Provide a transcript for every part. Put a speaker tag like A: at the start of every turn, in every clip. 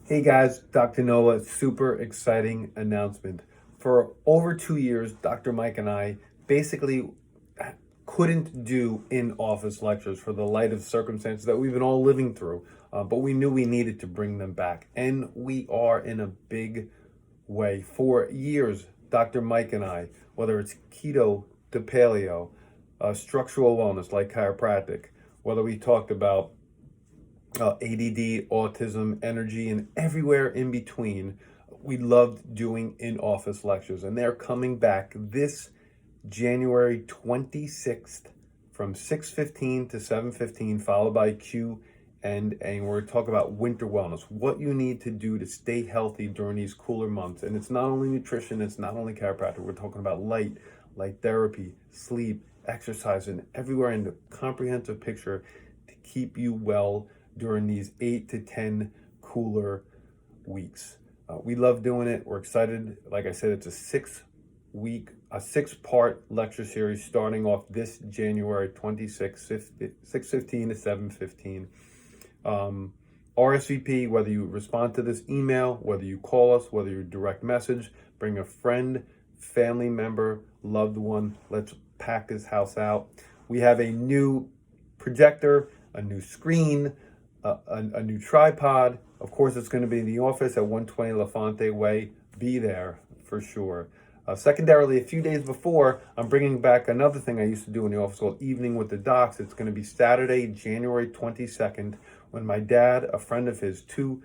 A: Hey guys, Dr. Noah, super exciting announcement. For over 2 years, Dr. Mike and I basically couldn't do in-office lectures for the light of circumstances that we've been all living through, but we knew we needed to bring them back, and we are in a big way. For years, Dr. Mike and I, whether it's keto to paleo, structural wellness like chiropractic, whether we talked about ADD, autism, energy, and everywhere in between. We loved doing in-office lectures, and they're coming back this January 26th from 6:15 to 7:15, followed by Q and A. And we're going to talk about winter wellness, what you need to do to stay healthy during these cooler months. And it's not only nutrition, it's not only chiropractic. We're talking about light therapy, sleep, exercise, and everywhere in the comprehensive picture to keep you well during these 8 to 10 cooler weeks. We love doing it. We're excited. Like I said, it's a 6-part lecture series starting off this January 26th, 6:15 to 7:15. RSVP, whether you respond to this email, whether you call us, whether you direct message, bring a friend, family member, loved one. Let's pack this house out. We have a new projector, a new screen, a new tripod. Of course, it's going to be in the office at 120 Lefante Way. Be there for sure. Secondarily, a few days before, I'm bringing back another thing I used to do in the office called Evening with the Docs. It's going to be Saturday, January 22nd, when my dad, a friend of his, two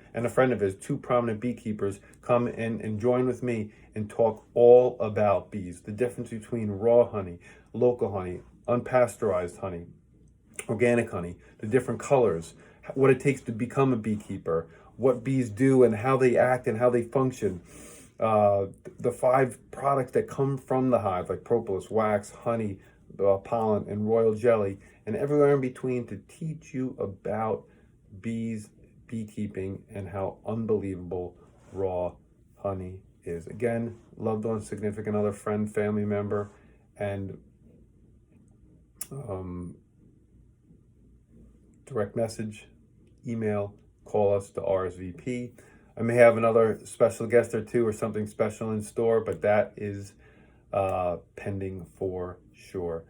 A: prominent beekeepers, come in and join with me and talk all about bees, the difference between raw honey, local honey, unpasteurized honey, organic honey, the different colors, what it takes to become a beekeeper, what bees do and how they act and how they function, the 5 products that come from the hive, like propolis, wax, honey, pollen, and royal jelly, and everywhere in between, to teach you about bees, beekeeping, and how unbelievable raw honey is. Again, loved one, significant other, friend, family member, and direct message, email, call us to RSVP. I may have another special guest or two or something special in store, but that is pending for sure.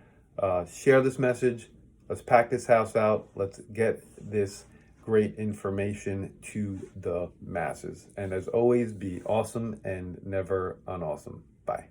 A: Share this message. Let's pack this house out. Let's get this great information to the masses. And as always, be awesome and never unawesome. Bye.